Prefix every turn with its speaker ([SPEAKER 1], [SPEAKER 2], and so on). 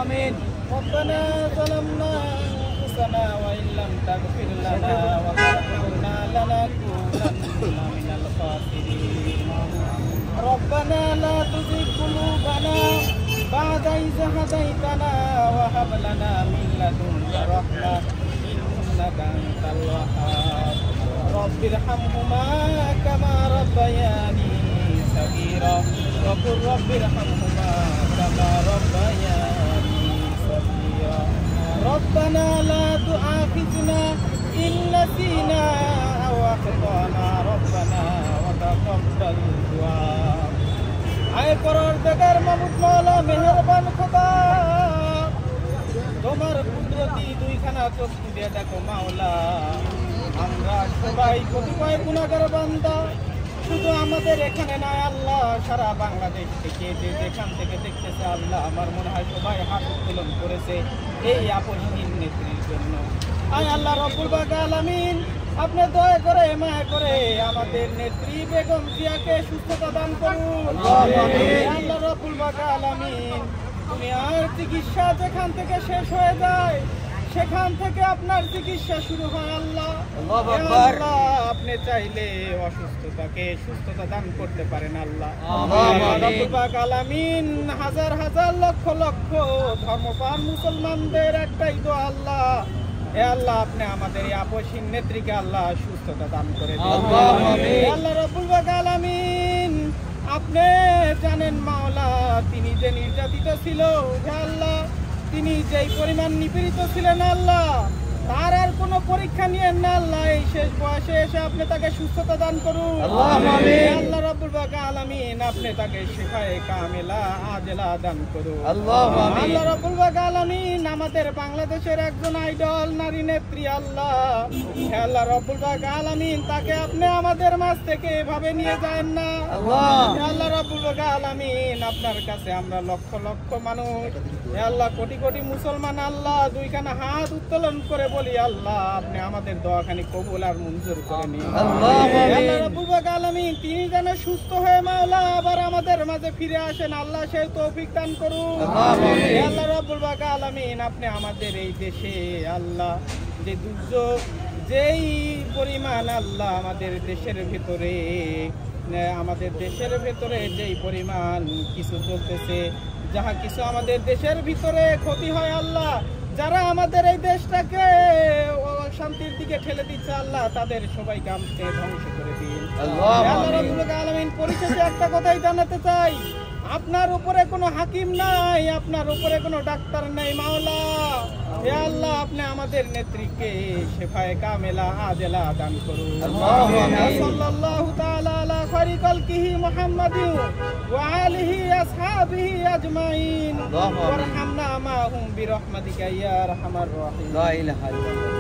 [SPEAKER 1] آمين. ربنا ظلمنا أنفسنا وإن لم تغفر لنا وترحمنا لنكونن من الخاسرين. ربنا لا تزغ قلوبنا بعد إذ هديتنا وهب لنا من لدنك رحمة إنك أنت الوهاب. رب ارحمهما كما ربياني صغيرا وقل رب ارحمهما كما ربياني صغيرا. ربنا لا تؤاخذنا إن نسينا أو أخطأنا ربنا وتقبل دعاء. আয় পরওয়ারদিগার মাবুদ মাওলা মেহেরবান খোদা, তোমার কুদরতি দুইখানা চক্ষু দিয়ে দেখো মাওলা, আমরা সবাই কতিপয় গুনাহগার বান্দা, শুধু আমাদের এখানে নয় আল্লাহ, সারা বাংলাদেশ থেকে যে যেখান থেকে দেখতেছে আল্লাহ, আমার মনে হয় সবাই হাত উত্তোলন করেছে এই আপসহীন নেত্রীর জন্য। আয় আল্লাহ রব্বুল আলামিন, আপনি দয়া করে মায়া করে আমাদের নেত্রী বেগম জিয়াকে সুস্থতা দান করুন। আল্লাহ রব্বুল আলামিন, দুনিয়ার চিকিৎসা যেখান থেকে শেষ হয়ে যায় সেখান থেকে আপনার চিকিৎসা শুরু হয় আল্লাহ। আপনি চাইলে অসুস্থতাকে সুস্থতা দান করতে পারেন আল্লাহ। রব্বুল আলামিন, হাজার হাজার লক্ষ লক্ষ ধর্মপ্রাণ মুসলমানদের একটাই দোয়া আল্লাহ, হে আল্লাহ আপনি আমাদের এই আপসহীন নেত্রীকে আল্লাহ সুস্থতা দান করে দিন। আল্লাহ রব্বুল আলামিন, আপনি জানেন মাওলা, তিনি যে নির্যাতিত ছিল, হে আল্লাহ তিনি যেই পরিমাণ নিপীড়িত ছিলেন আল্লাহ, তার আর কোনো পরীক্ষা নিয়েন না আল্লাহ, এই শেষ বয়সে এসে আপনি তাকে সুস্থতা দান করুন। আল্লাহ রাব্বুল আলামিন, আপনি তাকে শিফায়ে কামিলা আজেলা দান করুন। আল্লাহ রাব্বুল আলামিন, আমাদের বাংলাদেশের একজন আইডল নারী নেত্রী আল্লাহ, হে আল্লাহ রাব্বুল আলামিন, তাকে আপনি আমাদের মাঝ থেকে এভাবে নিয়ে যান না আল্লাহ রাব্বুল আলামিন। আপনার কাছে আমরা লক্ষ লক্ষ মানুষ, হে আল্লাহ কোটি কোটি মুসলমান আল্লাহ, দুইখানা হাত উত্তোলন করে বলি আল্লাহ আপনি আমাদের দোয়াখানি কবুল আর মঞ্জুর করে নিন। আল্লাহ রাব্বুল আলামিন, তিনি যেন সুস্থ হয়ে মাওলা আবার আমাদের মাঝে ফিরে আসেন আল্লাহ, সেই তৌফিক দান করুন। আল্লাহ রাব্বুল আলামিন, আপনি আমাদের এই দেশে আল্লাহ যে দুর্যোগ, যেই পরিমাণ আল্লাহ আমাদের দেশের ভেতরে যেই পরিমাণ কিছু চলতেছে, যাহা কিছু আমাদের দেশের ভিতরে ক্ষতি হয় আল্লাহ, যারা আমাদের এই দেশটাকে শান্তির দিকে ঠেলে দিচ্ছে আল্লাহ, তাদের সবাইকে আপনি ধ্বংস করে দিন। আল্লাহ রাব্বুল আলামিন, পরিশেষে একটা কথাই জানাতে চাই, আপনার উপরে কোনো হাকিম নাই, আপনার উপরে কোনো ডাক্তার নাই মাওলা, হে আল্লাহ আপনি আমাদের নেত্রীকে শিফায়ে কামিলা আজেলা দান করুন। সাল্লাল্লাহু তাআলা আলা খায়রি খালকিহি মুহাম্মাদিন ওয়া আলিহি আসহাবিহি আজমাইন ওয়ারহামনা মাহুম বিরহমাতিকা ইয়া আরহামার রাহিম। লা ইলাহা ইল্লাল্লাহ।